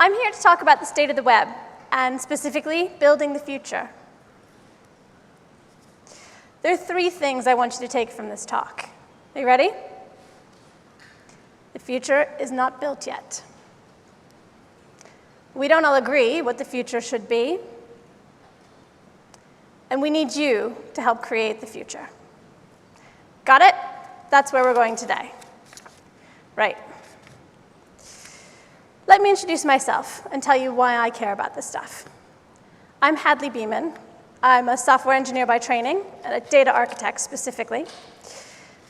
I'm here to talk about the state of the web, and specifically, building the future. There are 3 things I want you to take from this talk. Are you ready? The future is not built yet. We don't all agree what the future should be, and we need you to help create the future. Got it? That's where we're going today. Right. Let me introduce myself and tell you why I care about this stuff. I'm Hadley Beeman. I'm a software engineer by training and a data architect specifically.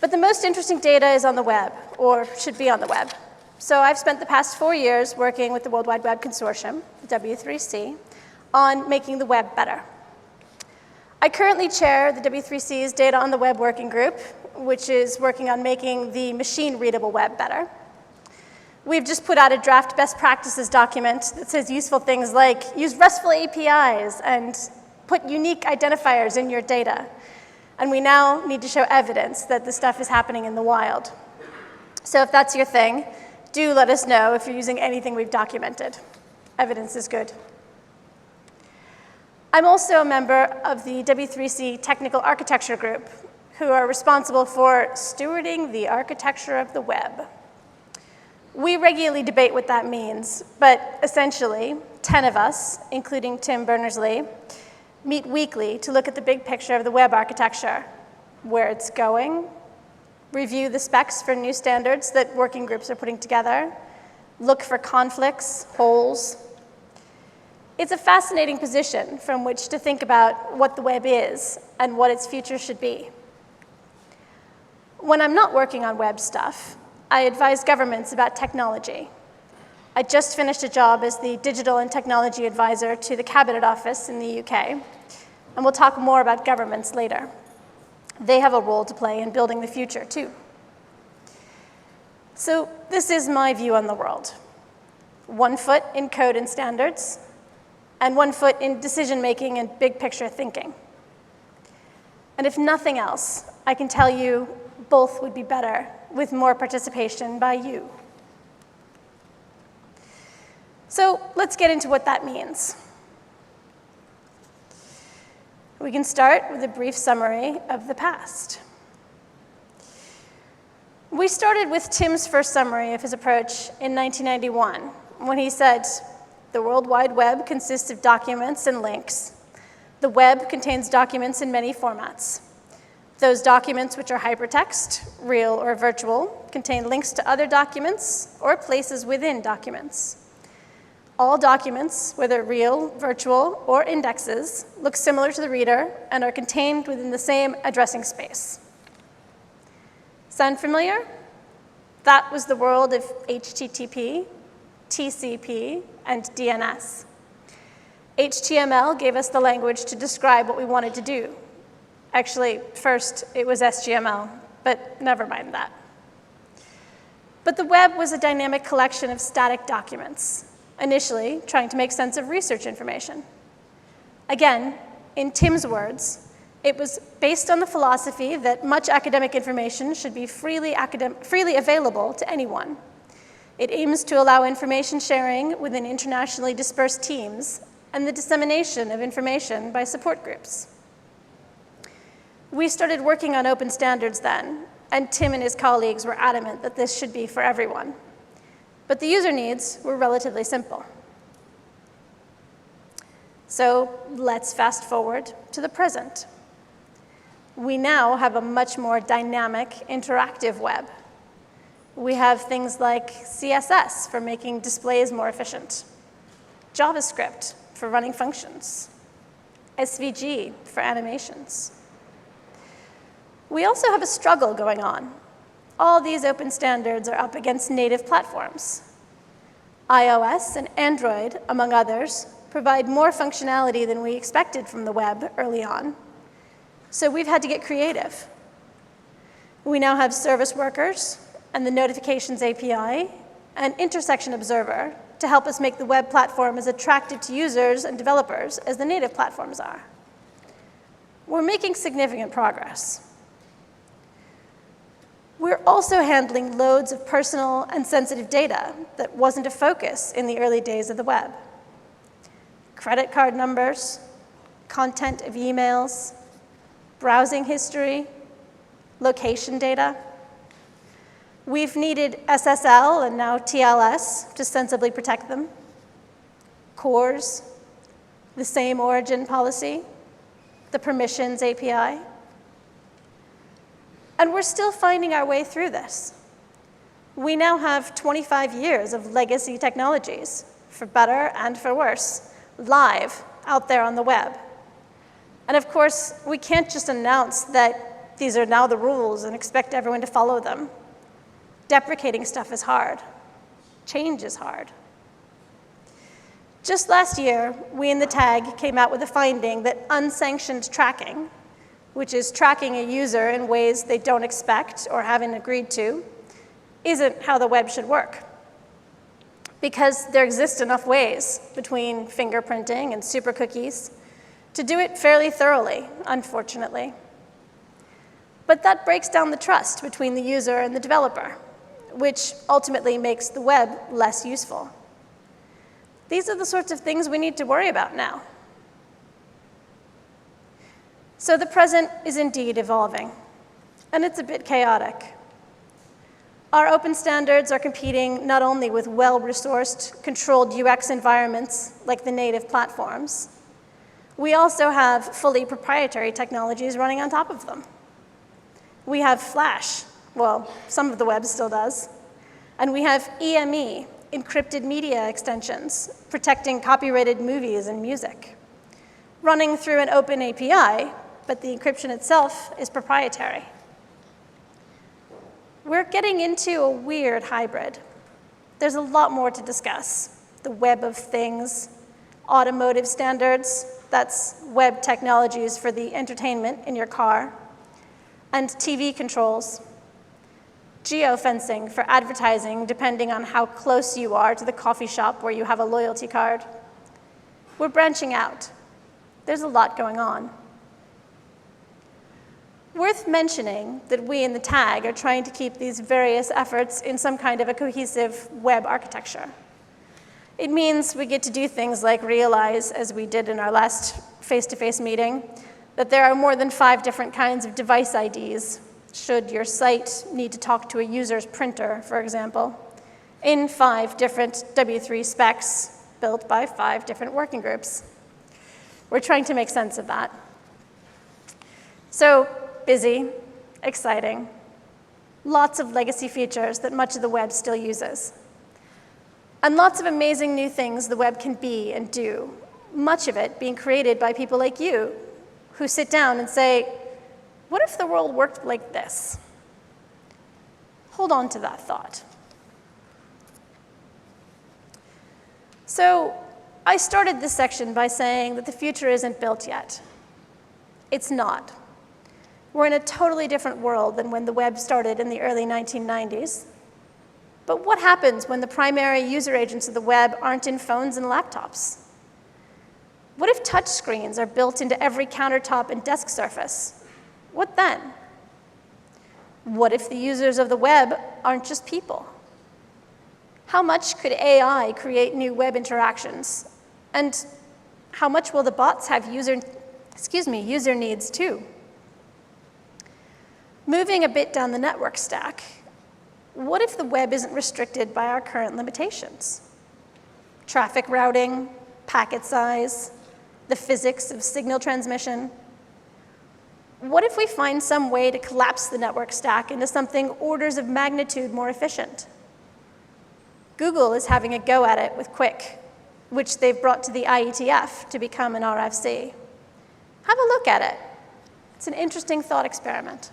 But the most interesting data is on the web, or should be on the web. So I've spent the past 4 years working with the World Wide Web Consortium, W3C, on making the web better. I currently chair the W3C's Data on the Web Working Group, which is working on making the machine-readable web better. We've just put out a draft best practices document that says useful things like use RESTful APIs and put unique identifiers in your data. And we now need to show evidence that this stuff is happening in the wild. So if that's your thing, do let us know if you're using anything we've documented. Evidence is good. I'm also a member of the W3C Technical Architecture Group, who are responsible for stewarding the architecture of the web. We regularly debate what that means, but essentially, 10 of us, including Tim Berners-Lee, meet weekly to look at the big picture of the web architecture, where it's going, review the specs for new standards that working groups are putting together, look for conflicts, holes. It's a fascinating position from which to think about what the web is and what its future should be. When I'm not working on web stuff, I advise governments about technology. I just finished a job as the Digital and Technology Advisor to the Cabinet Office in the UK, and we'll talk more about governments later. They have a role to play in building the future, too. So this is my view on the world. 1 foot in code and standards, and 1 foot in decision-making and big-picture thinking. And if nothing else, I can tell you both would be better with more participation by you. So let's get into what that means. We can start with a brief summary of the past. We started with Tim's first summary of his approach in 1991, when he said, "The World Wide Web consists of documents and links. The web contains documents in many formats. Those documents which are hypertext, real or virtual, contain links to other documents or places within documents. All documents, whether real, virtual, or indexes, look similar to the reader and are contained within the same addressing space." Sound familiar? That was the world of HTTP, TCP, and DNS. HTML gave us the language to describe what we wanted to do. Actually, first it was SGML, but never mind that. But the web was a dynamic collection of static documents, initially trying to make sense of research information. Again, in Tim's words, it was based on the philosophy that much academic information should be freely available to anyone. It aims to allow information sharing within internationally dispersed teams and the dissemination of information by support groups. We started working on open standards then, and Tim and his colleagues were adamant that this should be for everyone. But the user needs were relatively simple. So let's fast forward to the present. We now have a much more dynamic, interactive web. We have things like CSS for making displays more efficient, JavaScript for running functions, SVG for animations. We also have a struggle going on. All these open standards are up against native platforms. iOS and Android, among others, provide more functionality than we expected from the web early on. So we've had to get creative. We now have service workers and the Notifications API and Intersection Observer to help us make the web platform as attractive to users and developers as the native platforms are. We're making significant progress. We're We're also handling loads of personal and sensitive data that wasn't a focus in the early days of the web. Credit card numbers, content of emails, browsing history, location data. We've needed SSL and now TLS to sensibly protect them. CORS, the same origin policy, the permissions API. And we're still finding our way through this. We now have 25 years of legacy technologies, for better and for worse, live out there on the web. And of course, we can't just announce that these are now the rules and expect everyone to follow them. Deprecating stuff is hard. Change is hard. Just last year, we in the TAG came out with a finding that unsanctioned tracking, which is tracking a user in ways they don't expect or haven't agreed to, isn't how the web should work. Because there exist enough ways between fingerprinting and super cookies to do it fairly thoroughly, unfortunately. But that breaks down the trust between the user and the developer, which ultimately makes the web less useful. These are the sorts of things we need to worry about now. So the present is indeed evolving, and it's a bit chaotic. Our open standards are competing not only with well-resourced, controlled UX environments like the native platforms, we also have fully proprietary technologies running on top of them. We have Flash, well, some of the web still does, and we have EME, encrypted media extensions, protecting copyrighted movies and music, running through an open API, but the encryption itself is proprietary. We're getting into a weird hybrid. There's a lot more to discuss. The web of things, automotive standards, that's web technologies for the entertainment in your car, and TV controls, geofencing for advertising depending on how close you are to the coffee shop where you have a loyalty card. We're branching out. There's a lot going on. Worth mentioning that we in the TAG are trying to keep these various efforts in some kind of a cohesive web architecture. It means we get to do things like realize, as we did in our last face-to-face meeting, that there are more than 5 different kinds of device IDs, should your site need to talk to a user's printer, for example, in 5 different W3 specs built by 5 different working groups. We're trying to make sense of that. So, busy, exciting, lots of legacy features that much of the web still uses. And lots of amazing new things the web can be and do, much of it being created by people like you, who sit down and say, what if the world worked like this? Hold on to that thought. So I started this section by saying that the future isn't built yet. It's not. We're in a totally different world than when the web started in the early 1990s. But what happens when the primary user agents of the web aren't in phones and laptops? What if touchscreens are built into every countertop and desk surface? What then? What if the users of the web aren't just people? How much could AI create new web interactions? And how much will the bots have user needs too? Moving a bit down the network stack, what if the web isn't restricted by our current limitations? Traffic routing, packet size, the physics of signal transmission. What if we find some way to collapse the network stack into something orders of magnitude more efficient? Google is having a go at it with Quick, which they've brought to the IETF to become an RFC. Have a look at it. It's an interesting thought experiment.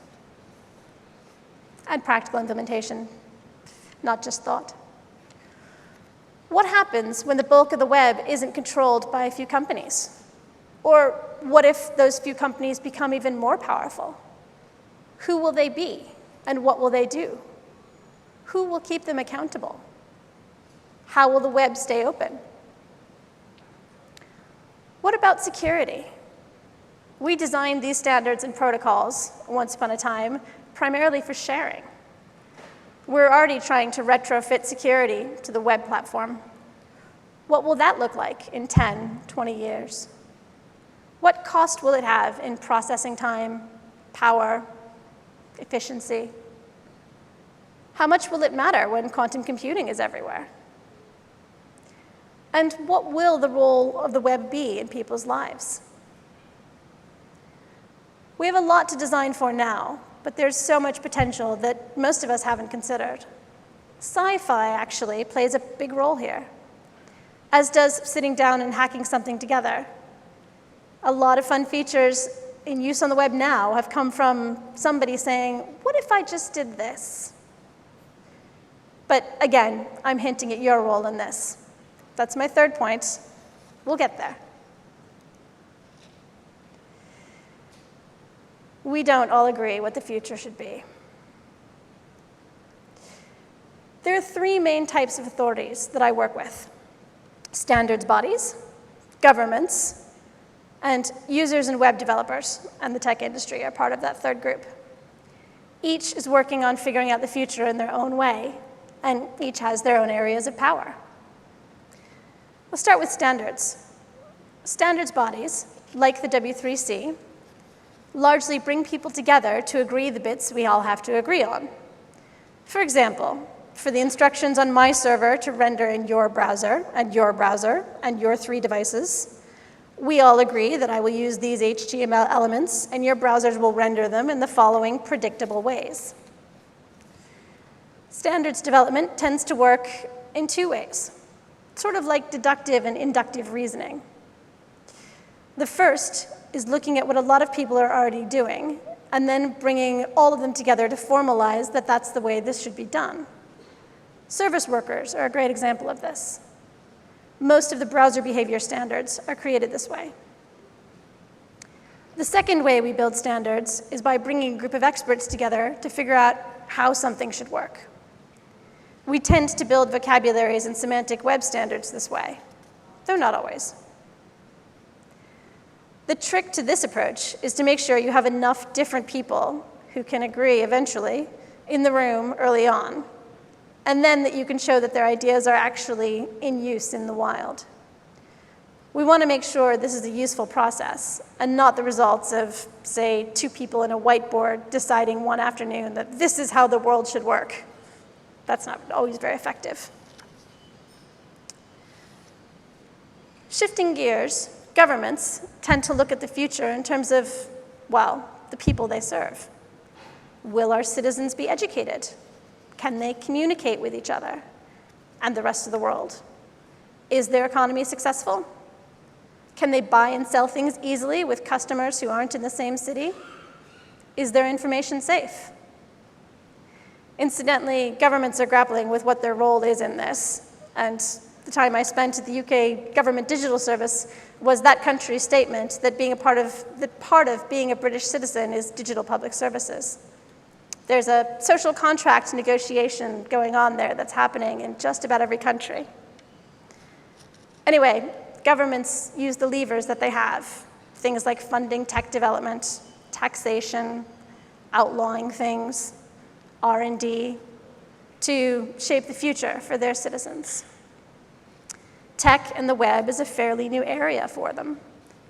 And practical implementation, not just thought. What happens when the bulk of the web isn't controlled by a few companies? Or what if those few companies become even more powerful? Who will they be, and what will they do? Who will keep them accountable? How will the web stay open? What about security? We designed these standards and protocols, once upon a time, primarily for sharing. We're already trying to retrofit security to the web platform. What will that look like in 10, 20 years? What cost will it have in processing time, power, efficiency? How much will it matter when quantum computing is everywhere? And what will the role of the web be in people's lives? We have a lot to design for now, but there's so much potential that most of us haven't considered. Sci-fi actually plays a big role here, as does sitting down and hacking something together. A lot of fun features in use on the web now have come from somebody saying, what if I just did this? But again, I'm hinting at your role in this. That's my third point. We'll get there. We don't all agree what the future should be. There are three main types of authorities that I work with: standards bodies, governments, and users and web developers, and the tech industry are part of that third group. Each is working on figuring out the future in their own way, and each has their own areas of power. We'll start with standards. Standards bodies, like the W3C, largely bring people together to agree the bits we all have to agree on. For example, for the instructions on my server to render in your browser, and your 3 devices, we all agree that I will use these HTML elements, and your browsers will render them in the following predictable ways. Standards development tends to work in 2 ways, sort of like deductive and inductive reasoning. The first is looking at what a lot of people are already doing, and then bringing all of them together to formalize that that's the way this should be done. Service workers are a great example of this. Most of the browser behavior standards are created this way. The second way we build standards is by bringing a group of experts together to figure out how something should work. We tend to build vocabularies and semantic web standards this way, though not always. The trick to this approach is to make sure you have enough different people who can agree eventually in the room early on, and then that you can show that their ideas are actually in use in the wild. We want to make sure this is a useful process and not the results of, say, 2 people in a whiteboard deciding one afternoon that this is how the world should work. That's not always very effective. Shifting gears, governments tend to look at the future in terms of, well, the people they serve. Will our citizens be educated? Can they communicate with each other and the rest of the world? Is their economy successful? Can they buy and sell things easily with customers who aren't in the same city? Is their information safe? Incidentally, governments are grappling with what their role is in this, and the time I spent at the UK Government Digital Service was that country's statement that part of being a British citizen is digital public services. There's a social contract negotiation going on there that's happening in just about every country. Anyway, governments use the levers that they have, things like funding tech development, taxation, outlawing things, R&D, to shape the future for their citizens. Tech and the web is a fairly new area for them,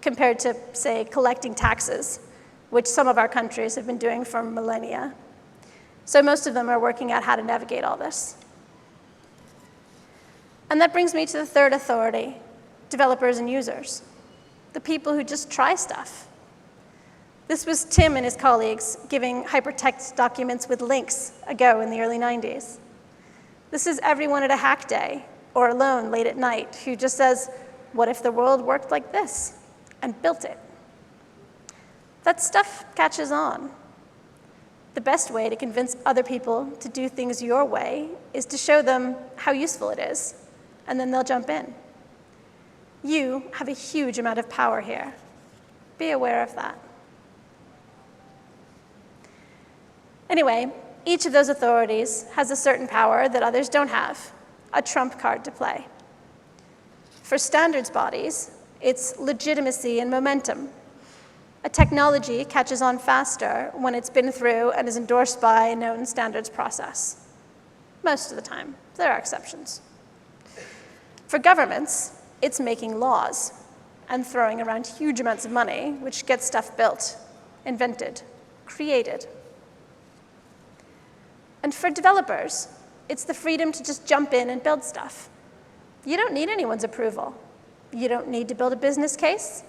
compared to, say, collecting taxes, which some of our countries have been doing for millennia. So most of them are working out how to navigate all this. And that brings me to the third authority, developers and users, the people who just try stuff. This was Tim and his colleagues giving hypertext documents with links a go in the early 90s. This is everyone at a hack day or alone late at night who just says, what if the world worked like this? And built it. That stuff catches on. The best way to convince other people to do things your way is to show them how useful it is, and then they'll jump in. You have a huge amount of power here. Be aware of that. Anyway, each of those authorities has a certain power that others don't have, a trump card to play. For standards bodies, it's legitimacy and momentum. A technology catches on faster when it's been through and is endorsed by a known standards process. most of the time. There are exceptions. For governments, it's making laws and throwing around huge amounts of money, which gets stuff built, invented, created. And for developers, it's the freedom to just jump in and build stuff. You don't need anyone's approval. You don't need to build a business case.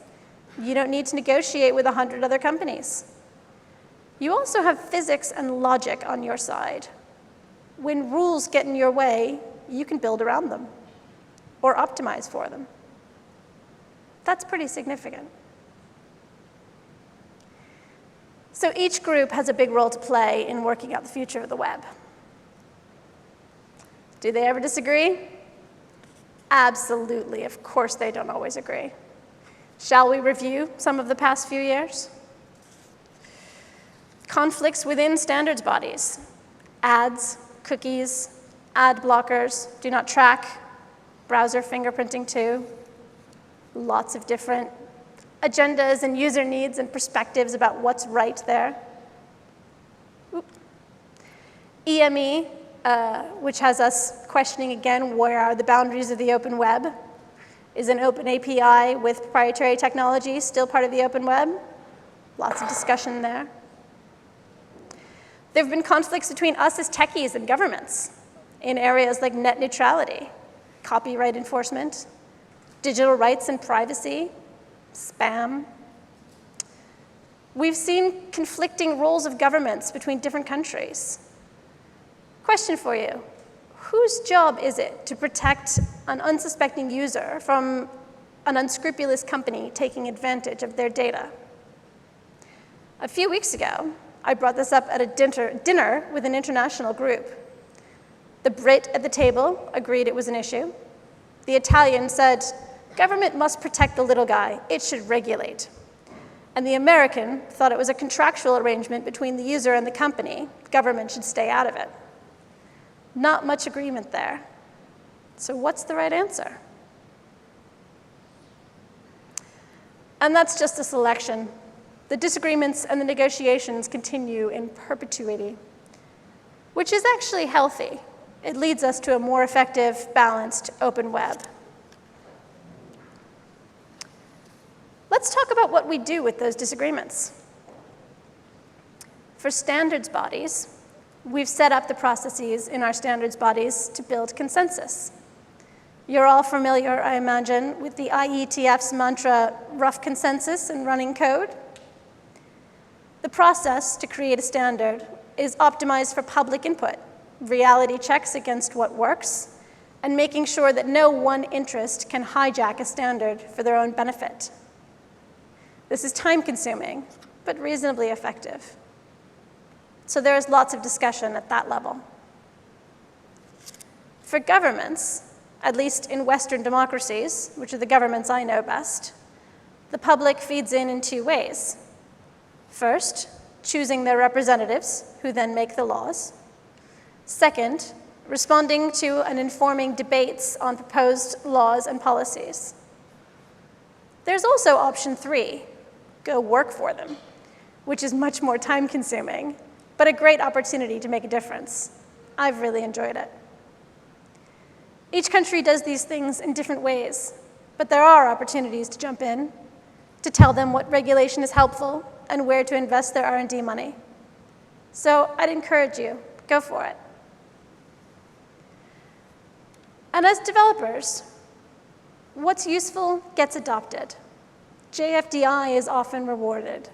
You don't need to negotiate with 100 other companies. You also have physics and logic on your side. When rules get in your way, you can build around them or optimize for them. That's pretty significant. So each group has a big role to play in working out the future of the web. Do they ever disagree? Absolutely. Of course they don't always agree. Shall we review some of the past few years? Conflicts within standards bodies. Ads, cookies, ad blockers, do not track, browser fingerprinting too. Lots of different agendas and user needs and perspectives about what's right there. EME, which has us questioning again where are the boundaries of the open web. Is an open API with proprietary technology still part of the open web? Lots of discussion there. There have been conflicts between us as techies and governments in areas like net neutrality, copyright enforcement, digital rights and privacy, spam. We've seen conflicting roles of governments between different countries. Question for you. Whose job is it to protect an unsuspecting user from an unscrupulous company taking advantage of their data? A few weeks ago, I brought this up at a dinner with an international group. The Brit at the table agreed it was an issue. The Italian said, government must protect the little guy. It should regulate. And the American thought it was a contractual arrangement between the user and the company. Government should stay out of it. Not much agreement there. So what's the right answer? And that's just a selection. The disagreements and the negotiations continue in perpetuity, which is actually healthy. It leads us to a more effective, balanced open web. Let's talk about what we do with those disagreements. For standards bodies, we've set up the processes in our standards bodies to build consensus. You're all familiar, I imagine, with the IETF's mantra, rough consensus and running code. The process to create a standard is optimized for public input, reality checks against what works, and making sure that no one interest can hijack a standard for their own benefit. This is time-consuming, but reasonably effective. So there is lots of discussion at that level. For governments, at least in Western democracies, which are the governments I know best, the public feeds in two ways. First, choosing their representatives, who then make the laws. Second, responding to and informing debates on proposed laws and policies. There's also option 3, go work for them, which is much more time-consuming, but a great opportunity to make a difference. I've really enjoyed it. Each country does these things in different ways, but there are opportunities to jump in, to tell them what regulation is helpful and where to invest their R&D money. So I'd encourage you, go for it. And as developers, what's useful gets adopted. JFDI is often rewarded.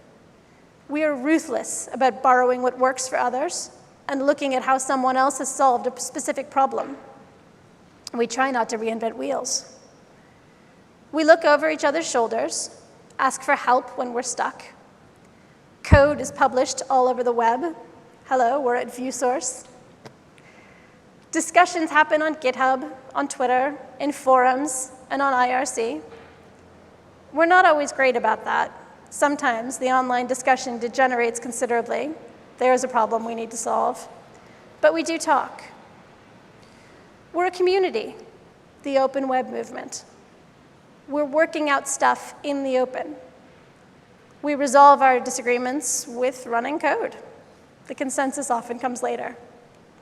We are ruthless about borrowing what works for others and looking at how someone else has solved a specific problem. We try not to reinvent wheels. We look over each other's shoulders, ask for help when we're stuck. Code is published all over the web. Hello, we're at ViewSource. Discussions happen on GitHub, on Twitter, in forums, and on IRC. We're not always great about that. Sometimes the online discussion degenerates considerably. There's a problem we need to solve. But we do talk. We're a community, the open web movement. We're working out stuff in the open. We resolve our disagreements with running code. The consensus often comes later,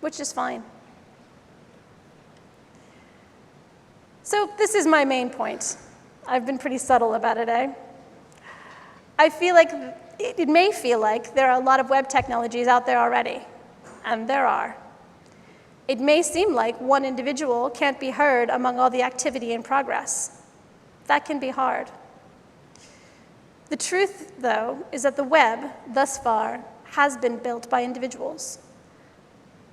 which is fine. So this is my main point. I've been pretty subtle about it, eh? I feel like it may feel like there are a lot of web technologies out there already, and there are. It may seem like one individual can't be heard among all the activity in progress. That can be hard. The truth, though, is that the web, thus far, has been built by individuals.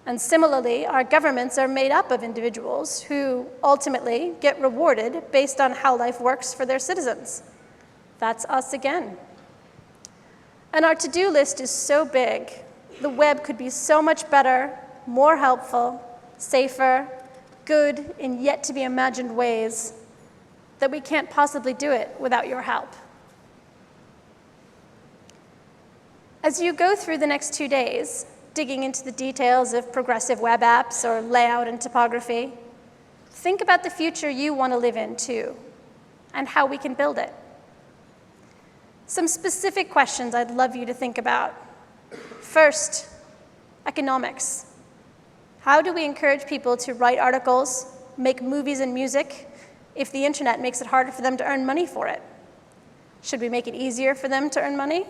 And similarly, our governments are made up of individuals who ultimately get rewarded based on how life works for their citizens. That's us again. And our to-do list is so big, the web could be so much better, more helpful, safer, good in yet-to-be-imagined ways that we can't possibly do it without your help. As you go through the next 2 days, digging into the details of progressive web apps or layout and typography, think about the future you want to live in, too, and how we can build it. Some specific questions I'd love you to think about. First, economics. How do we encourage people to write articles, make movies and music, if the internet makes it harder for them to earn money for it? Should we make it easier for them to earn money?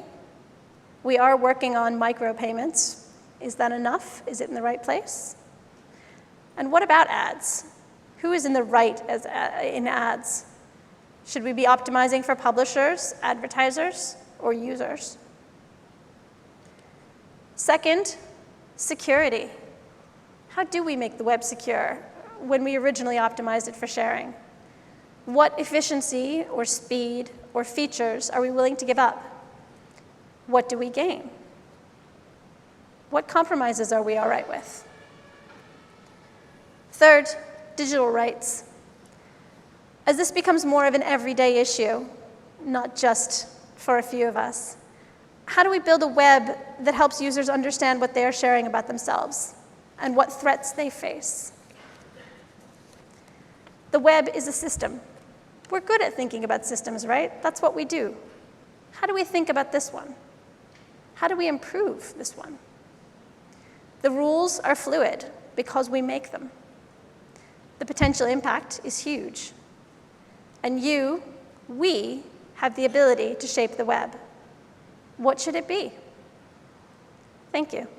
We are working on micropayments. Is that enough? Is it in the right place? And what about ads? Who is in the right in ads? Should we be optimizing for publishers, advertisers, or users? Second, security. How do we make the web secure when we originally optimized it for sharing? What efficiency or speed or features are we willing to give up? What do we gain? What compromises are we all right with? Third, digital rights. As this becomes more of an everyday issue, not just for a few of us, how do we build a web that helps users understand what they are sharing about themselves and what threats they face? The web is a system. We're good at thinking about systems, right? That's what we do. How do we think about this one? How do we improve this one? The rules are fluid because we make them. The potential impact is huge. And we have the ability to shape the web. What should it be? Thank you.